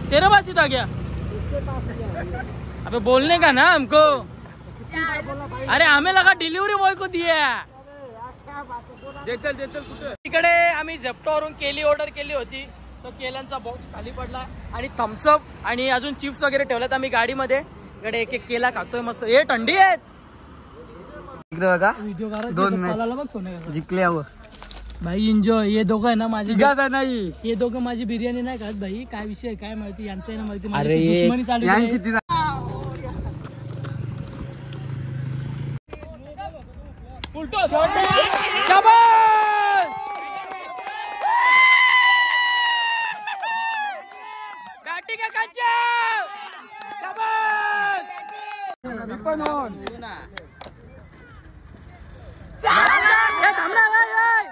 तेरे पास ही था क्या? अबे बोलने का ना हमको। अरे हमें लगा डिलिव्हरी बॉय को दिया। इकडे आम्ही झेप्टोवरून केली ऑर्डर केली होती, तो केल्यांचा बॉक्स खाली पडला आणि थम्सअप आणि अजून चिप्स वगैरे ठेवल्यात आम्ही गाडीमध्ये। इकडे एक एक केला खातोय मस्त। हे थंडी आहेत जिंकल्यावर भाई एन्जॉय। हे दोघं आहे ना माझी नाही, हे दोघं माझी बिर्याणी नाही खात भाई। काय विषय काय माहिती यांचं ना माहिती, दुश्मनी चालू आहे। उलटो शाबाश गाठी का काचा शाबाश पण ऑन ना ए थांबना ए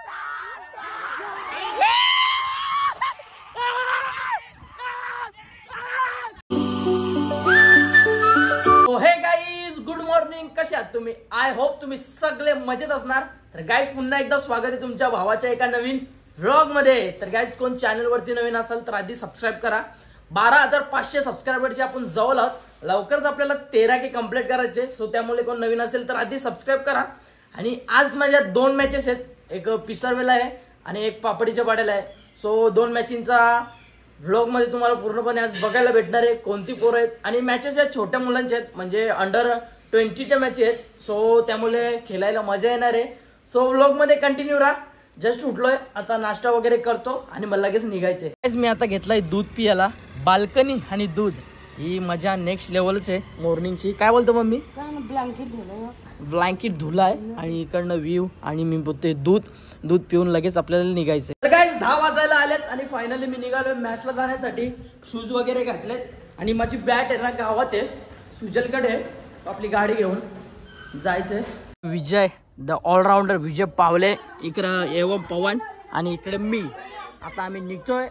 हे गाईज गुड मॉर्निंग, कसे आहात तुम्ही? आय होप तुम्ही सगळे मजेत असणार। तर गाईज पुन्हा एकदा स्वागत आहे तुमच्या भावाच्या एका नवीन व्लॉग मध्ये। तर गाईज कोण चॅनल वरती नवीन असाल तर आधी सबस्क्राईब करा। 12,500 सबस्क्रायबरची आपण जवळ आहोत, लवकरच आपल्याला 13K कंप्लीट करायचे। सो त्यामुळे कोण नवीन असेल तर आधी सबस्क्राईब करा। आणि आज माझ्या 2 मॅचेस आहेत, एक पिसरवेला आहे आणि एक पापडीच्या पाड्याला आहे। सो 2 मॅचींचा व्लॉग मध्ये तुम्हाला पूर्णपणे आज बघायला भेटणार आहे कोणती पोरं आहेत। आणि मॅचेस आहेत छोट्या मुलांचे आहेत, म्हणजे अंडर 20च्या मॅच आहेत। सो त्यामुळे खेळायला मजा येणार आहे। सो व्लॉग मध्ये कंटिन्यू राहा। जस्ट उठलोय आता, नाश्ता वगैरे करतो आणि मला लगेच निघायचंय। मी आता घेतलाय दूध पियाला, बाल्कनी आणि दूध ही मजा नेक्स्ट लेवलच आहे मॉर्निंगची। काय बोलतो मम्मी? ब्लँकेट धुलाय आणि इकडनं व्ह्यू आणि मी बोलते दूध पिऊन लगेच आपल्याला निघायचंय। तर गाईस 10 वाजायला आलेत आणि फायनली मी निघालोय मॅचला जाण्यासाठी। शूज वगैरे घातलेत आणि माझी बॅट आहे ना गावात आहे, सुजलकडे। आपली गाडी घेऊन जायचंय। विजय द ऑलराऊंडर विजय पावले, इकडे एवम पवन आणि इकडे मी। आता आम्ही निघतोय।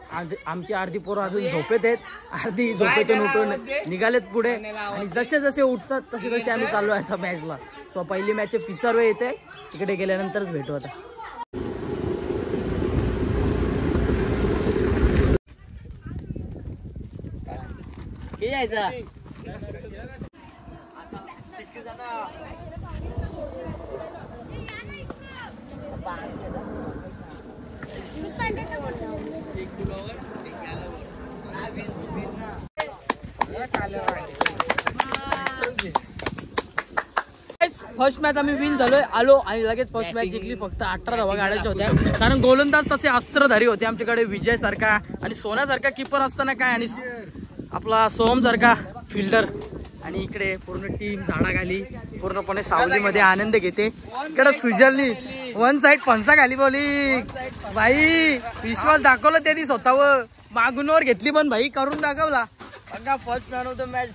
आमची अर्धी पोरं अजून झोपेत आहेत, अर्धी झोपेतून उठून निघालेत पुढे आणि जसे जसे उठतात तसे तसे आम्ही चाललो आहे आता मॅचला। सो पहिली मॅच पिसरवे येते, तिकडे गेल्यानंतरच भेटू आता। यायचा फर्स्ट मॅच आम्ही विन झालोय, आलो आणि लगेच फर्स्ट मॅच जिंकली। फक्त 18 धावा गाड्याच्या होत्या, कारण गोलंदाज तसे अस्त्रधारी होते आमच्याकडे। विजय सारखा आणि सोन्यासारखा किपर असताना काय, आणि आपला सोहम सारखा फिल्डर। आणि इकडे पूर्ण टीम झाडाखाली पूर्णपणे सावलीमध्ये आनंद घेते। इकडे सुजलनी 1 साइड फणसा खाली बोली भाई, विश्वास दाखवला त्यांनी स्वतःवर, मागूनवर घेतली पण भाई करून दाखवला। बघा first man of the match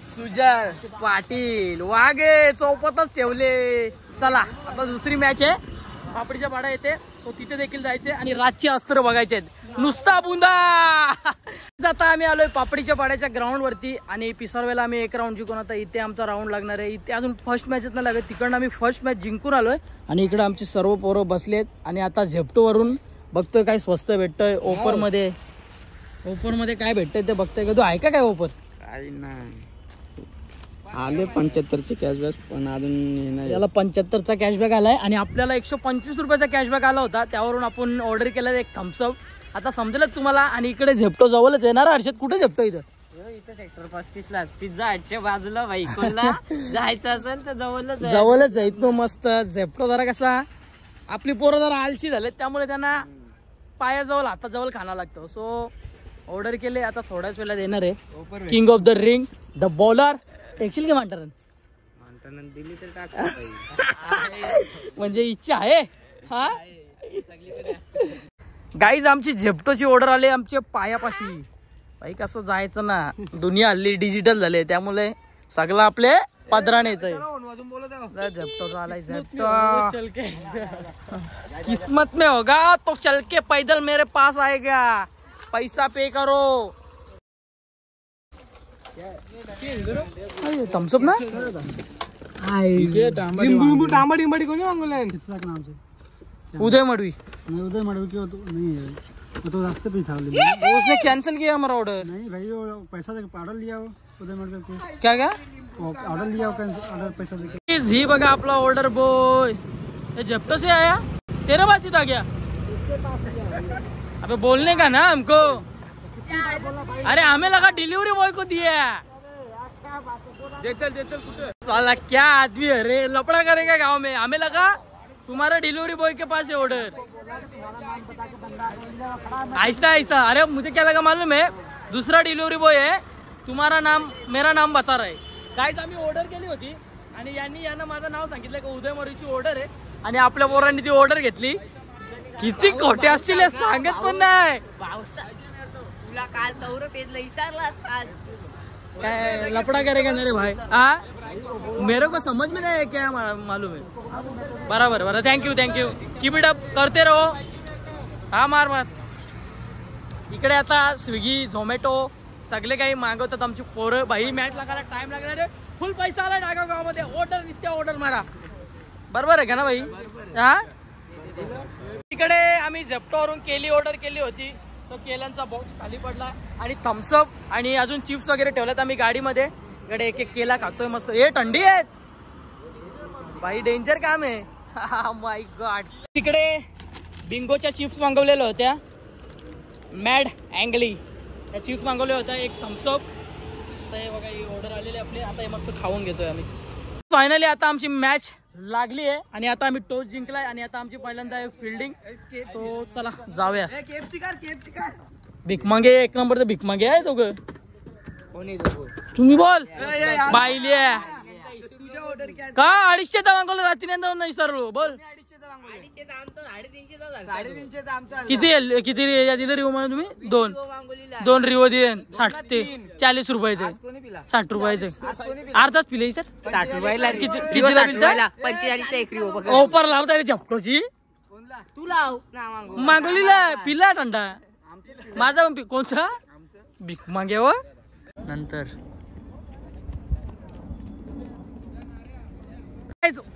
Sujal Patil वाघे चौपतच ठेवले। चला आता दुसरी मॅच आहे, पापडीच्या पाडा येते, तो तिथे देखील जायचे आणि रातचे अस्त्र बघायचे आहेत, नुसता बुंदा। आता आम्ही आलोय पापडीच्या पाड्याच्या ग्राउंड वरती आणि पिसरवेला आम्ही 1 राऊंड जिंकून आता इथे आमचा राऊंड लागणार आहे। इथे अजून फर्स्ट मॅचच नाही लागत, तिकडनं आम्ही फर्स्ट मॅच जिंकून आलोय आणि इकडे आमची सर्व पोरं बसलेत आणि आता झेप्टो वरून बघतोय काय स्वस्त भेटतोय ओपर मध्ये। ओपर मध्ये काय भेटतंय ते बघतोय का तू? आहे का काय ओपर? काही नाही, आले 75चे कॅशबॅक पण अजून याला 75चा कॅशबॅक आलाय आणि आपल्याला 125 रुपयाचा कॅशबॅक आला होता, त्यावरून आपण ऑर्डर केलं एक थम्सअप। आता समजेलच तुम्हाला। आणि इकडे झेप्टो जवळच येणार। हर्षद कुठे झेप्टो? इथं सेक्टर 35 ला पिझ्झा हटच्या बाजूला भाई, कोणला जायचं असेल तर जवळच आहे इथं मस्त झेप्टो। जरा कसा आपली पोरं जरा आळशी झालेत, त्यामुळे त्यांना पायाजवळ हाताजवळ खाणं लागतं। सो ऑर्डर केले, आता थोड्याच वेळात येणार आहे। King of the ring the bowler टेक्शील की मांटरन दिली तर टाक म्हणजे इच्छा आहे हा। गाईज आमची झेप्टोची ऑर्डर आली आमच्या पायापाशी। भाई कसं जायचं ना, दुनिया हल्ली डिजिटल झाले, त्यामुळे सगळं आपले पदराने येतंय। झेप्टो आलाय, झेप्टो किस्मत में होगा तो चल के पैदल मेरे पास आएगा, पैसा पे करो। थम्सअप ना लिंबू तांबडी कोणी मागवलं? उदय मडवी की नाही तो रास्ते पे था उसने कैंसिल किया हमारा ऑर्डर। नहीं भाई वो पैसा दे ऑर्डर लिया हो उधर मर करके क्या क्या ऑर्डर लिया हो ऑर्डर पैसा दे ही बघा आपला ऑर्डर बॉय। ये जेप्टो से आया तेरे पास ही था क्या? अबे बोलने का ना हमको। अरे हमें लगा डिलीवरी बॉय को दिया। साला क्या आदमी है रे, लपड़ा करेगा गांव में। हमें लगा तुम्हारा डिलीवरी बॉय के पास है ऑर्डर। ऐसा ऐसा अरे मुझे क्या लगा मालूम है, दूसरा डिलिव्हरी बॉय आहे, तुम्हारा नाम मेरा नाम बता रहा है। काहीच आम्ही ऑर्डर केली होती आणि यांना माझं नाव सांगितलं का उदय मोरीची ऑर्डर आहे आणि आपल्या पोरांनी ती ऑर्डर घेतली। किती खोटे असतील हे सांगत पण नाही। तुला काल तवर पेजला विचारलास आज काय लपड़ा करेगा ना रे भाई। हाँ मेरे को समझ में नहीं है क्या मालूम है। बराबर बराबर thank you keep it up करते रहो। हा मार मार। इकडे आता स्विगी झोमॅटो सगळे काही मागवतात आमची पोरं। भाई मॅच लागायला टाइम लागणार रे, फुल पैसा आला नागाव गावामध्ये। ऑर्डर दिसते ऑर्डर मारा, बरोबर आहे का ना भाई? हा इकडे आम्ही झेप्टोवरून केली ऑर्डर केली होती, तो केल्यांचा बॉक्स खाली पडला आणि थम्सअप आणि अजून चिप्स वगैरे ठेवल्यात आम्ही गाडीमध्ये। इकडे एक एक केला खातोय मस्त। हे थंडी आहेत भाई, डेंजर काम आहे। माय गॉड। तिकडे बिंगोच्या चिप्स मागवलेल्या होत्या, मॅड अँगली त्या चिप्स मागवल्या होत्या, एक थम्सअप। आता हे बघा ही ऑर्डर आलेली आपली, आता हे मस्त खाऊन घेतोय आम्ही। फायनली आता आमची मॅच लागली आहे आणि आता आम्ही टॉस जिंकलाय आणि आता आमची पहिल्यांदा आहे फिल्डिंग। तो चला जाऊया। भीक मागे एक नंबर भीक मागे आहे दोघं। तुम्ही बोल बाईली का 250 मागवलं रात्री नाही सरलो बोल। किती दिलं रिओ मला तुम्ही? दोन रिओ दिले 60 ते 40 रुपये ते 60 रुपये ते अर्धाच पिले सर 60 रुपयाला किती 45 एक रिओ बघ ऑफर लावता रे झपटोची। तू लाव ना मागवलीला पिला थंडा माझा कोणता भीक मागे व नंतर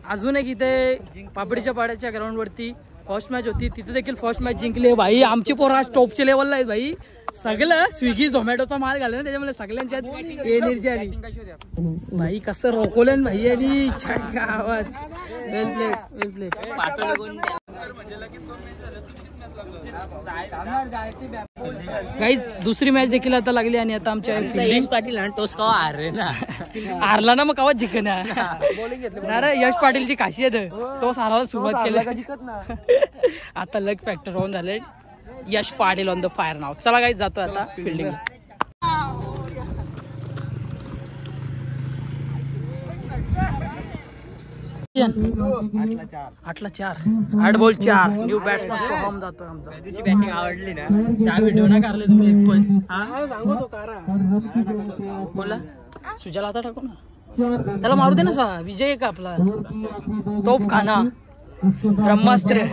अजून एक इथे पापडीच्या पाड्याच्या ग्राउंड वरती फर्स्ट मॅच होती, तिथे देखील फर्स्ट मॅच जिंकली भाई। आमची पोरं आज टॉपच्या लेवलला आहेत भाई। सगळं स्विगी झोमॅटोचा माल घालला ना त्याच्यामुळे सगळ्यांच्यात एनर्जी आली भाई। कसं रोखवलं भाई यांनी गावात। वेल प्लेट वेल प्लेट। गाईज दुसरी मॅच देखील आता लागली आणि आता आमच्या यश पाटील टोस कवा हारले ना हारला ना मग कवा जिंकन अरे यश पाटीलची खासियत टोस हारायला सुरुवात केली। आता लक फॅक्टर ऑन झाले। यश पाटील ऑन द फायर नाव। चला गाईज जातो आता फिल्डिंग। आठला 4 8 बॉल 4 न्यू बॅट्समन सोहम जातो आमचा। तुझी बॅटिंग आवडली ना त्या व्हिडिओ ना काढले तुम्ही एक पण सांगतो कारा बोला सुजाला आता टाकू ना त्याला मारू दे ना सा विजय का आपला तोप खाना ब्रह्मास्त्र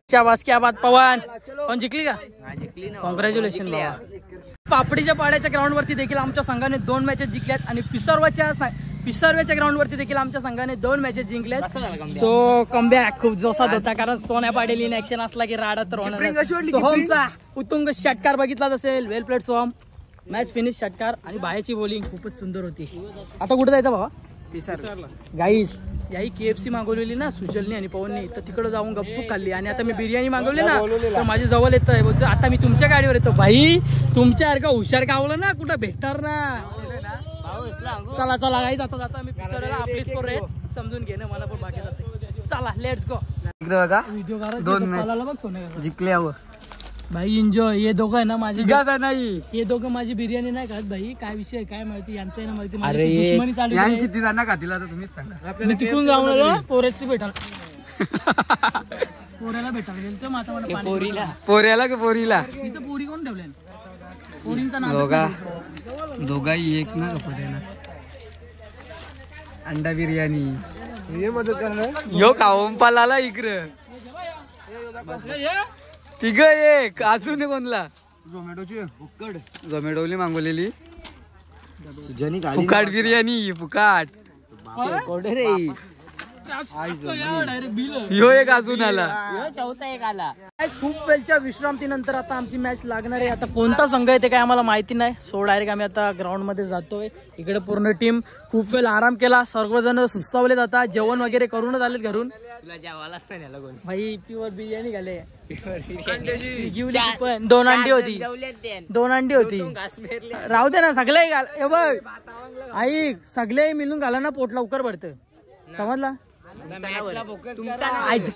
क्या बात पवन पण जिंकली का? कॉंग्रॅच्युलेशन। पापडीच्या पाड्याच्या ग्राउंड वरती देखील आमच्या संघाने 2 मॅचेस जिंकल्यात आणि पिसारव्याच्या ग्राउंड वरती देखील आमच्या संघाने 2 मॅचेस जिंकल्यात। सो कमबॅक खूप जोशात होता कारण सोन्या पाटील इन ऍक्शन असला की राडा तर होणार। सोहमचा उत्तुंग षटकार बघितलाच असेल, वेल प्लेट सोहम। मॅच फिनिश षटकार आणि बाहेरची बॉलिंग खूपच सुंदर होती। आता कुठे जायचं बाबा? गाईस याही KFC मागवलेली ना सुजलनी आणि पवननी, तर तिकडे जाऊन गपचूप खाल्ली आणि आता मी बिर्याणी मागवली ना तर माझ्या जवळ येतोय बोलतो आता मी तुमच्या गाडीवर येतो। भाई तुमच्यासारखा हुशार गावलं ना कुठं भेटणार ना। चला चला गाईस आता जातो आम्ही पिसरला। आपलीच पोरं आहेत समजून घेणं मला पण बाकी जाते। चला लेट्स गो। व्हिडिओ करा जिंकल्या भाई एन्जॉय। हे दोघं आहे ना माझी नाही हे दोघं माझी बिर्याणी नाही खात भाई। काय विषय काय माहिती यांचं आहे ना माहिती दुश्मनी चालू आहे। किती जण खातील आता तुम्हीच सांगा। मी तिकून जाऊन आलो पोरेची भेटायला पोऱ्याला भेटायला गेलो तर माता मला पोऱ्याला की पोरीला इथं पोरी कोण ठेवल्या? पोरींचा नाव दोघाही एक ना पोऱ्याला अंडा बिर्याणी ये मदत करणार यो खाऊन पाला इकडं तिघ एक अजून कोणला झोमॅटोली मागवलेली फुकाट बिर्याणी फुकाट रे ह्यो एक अजून आला. चौथा एक आला. खूप वेळच्या विश्रांतीनंतर आता आमची मॅच लागणार आहे. आता कोणता संघ आहे ते काय आम्हाला माहिती नाही. सो डायरेक्ट आम्ही आता ग्राउंड मध्ये जातोय. इकडे पूर्ण टीम खूप वेळ आराम केला. सर्वजण सुस्तावले जातात. जेवण वगैरे करूनच आलेत घरून. तुला जेवायला कोण भाई प्युअर बिर्याणी घाले. पण 2 अंडी होती. 2 अंडी होती. राहू दे ना सगळे घाल. हे बघ आई सगळे मिळून घाला ना पोट लवकर भरतं. समजला.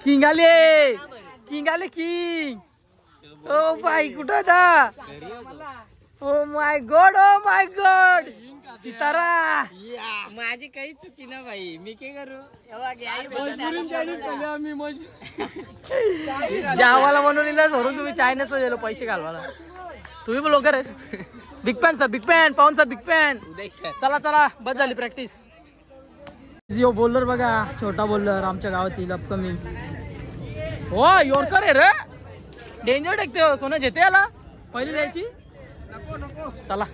किंग आले. किंग आले किंग. ओ बाई कुठं होता. Oh my God. Oh my God. सितारा माझी काही चुकी ना भाई. मी काय करू. जावाला बनवलेला सोडून तुम्ही चायनीज गेलो पैसे घालवायला. तुम्ही पण लवकर आहेस. Big fan sir. Big fan. पाहून सर बिग फॅन. चला चला बस झाली प्रॅक्टिस. जिओ बॉलर बघा. छोटा बॉलर आमच्या गावातील अपकमिंग. हो योरकर आहे रे. डेंजर टेकते. सोनं घेते याला पहिली द्यायची. चला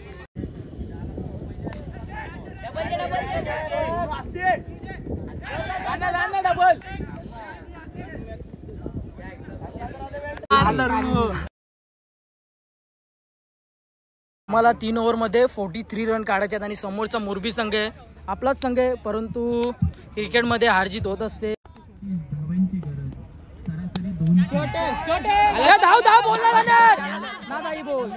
मला 3 ओव्हर मध्ये 43 रन काढायचे आणि समोरचा मोरबी संघ आहे. आपलाच संघ आहे परंतु क्रिकेट मध्ये हार जीत होत असते. धाव धाव बोलला ना नाही बोल.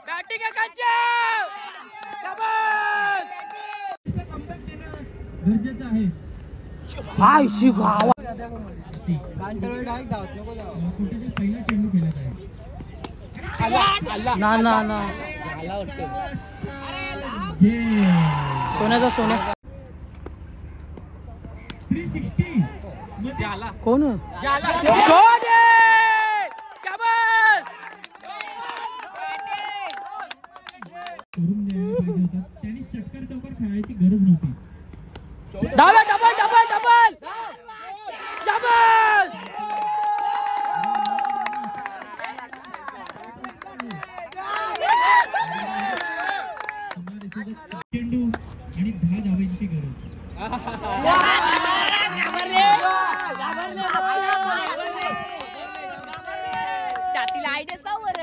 बॅटिंग ना ना ना सोन्याचा सोन्या कोण double double double double double. चेंडू आणि 10 धावांची गरज. छातीला आयडिया सावर.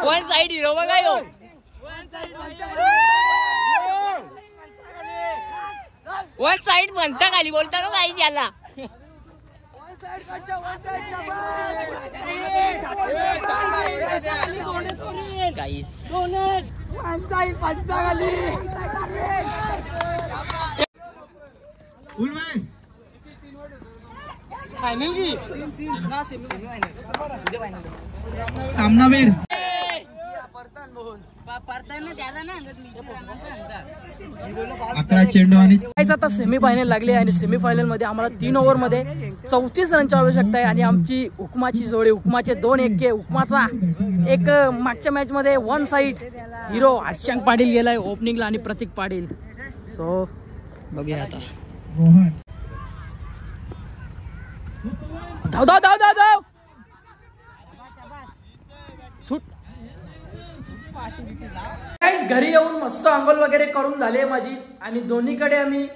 वन साइड हिरो बघा यो. वन साइड म्हणता खाली बोलता ना काही याला. फायनल की सामनावीर अकरा चेंडू आणि आता सेमीफायनल लागली आणि सेमीफायनल मध्ये आम्हाला 3 ओव्हर मध्ये 34 रनची आवश्यकता आहे. आणि आमची हुकमाची जोडी हुकमाचे 2 1 हुकमाचा एक मागच्या मॅच मध्ये 1 साइड हिरो हर्षंक पाटील गेलाय ओपनिंगला आणि प्रतीक पाटील. सो बघूया आता. रोहन धाव धाव धाव धाव धाव सुट. घरी येऊन मस्त आंघोळ वगैरे करून झाले माझी आणि दोन्हीकडे आम्ही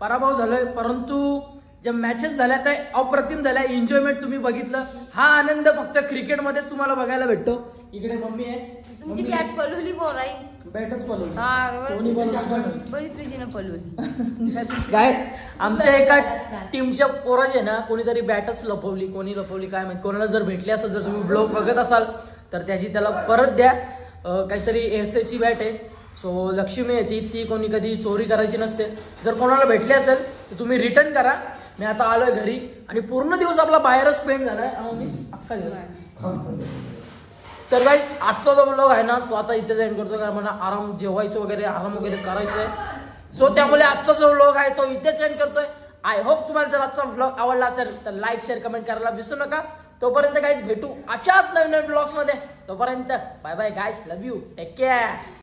पराभव झालोय. परंतु ज्या मॅचेस झाल्या त्या अप्रतिम झाल्या, एन्जॉयमेंट तुम्ही बघितलं. हा आनंद फक्त क्रिकेटमध्येच तुम्हाला बघायला भेटतो. इकडे मम्मी आहे, तुमची बॅट पलवली बोराई. बॅटच पळवली. हा कोणी बोलला? बरीच तुझीनं पलवली. काय आमच्या एका टीमच्या पोराचे ना कोणीतरी बॅटच लपवली, कोणी लपवली काय माहिती. कोणाला जर भेटली असेल, जर तुम्ही ब्लॉग बघत असाल तर त्याची त्याला परत द्या. काहीतरी एसएची बॅट आहे. सो लक्ष्मी आहे ती कोणी कधी चोरी करायची नसते. जर कोणाला भेटली असेल तर तुम्ही रिटर्न करा. मी आता आलोय घरी आणि पूर्ण दिवस आपला बाहेरच स्पेंड झालाय अख्खा दिवस. तर काय आजचा जो ब्लॉग आहे ना तो आता इथे एंड करतो, कारण मला आराम जेवायचं वगैरे आराम वगैरे करायचं आहे. सो त्यामुळे आजचा जो ब्लॉग आहे तो इथेच एंड करतोय. आय होप तुम्हाला जर आजचा ब्लॉग आवडला असेल तर लाईक शेअर कमेंट करायला विसरू नका. तोपर्यंत गाईज भेटू अशाच नवीन नवीन ब्लॉग्स मध्ये. तोपर्यंत bye bye guys, love you, take care.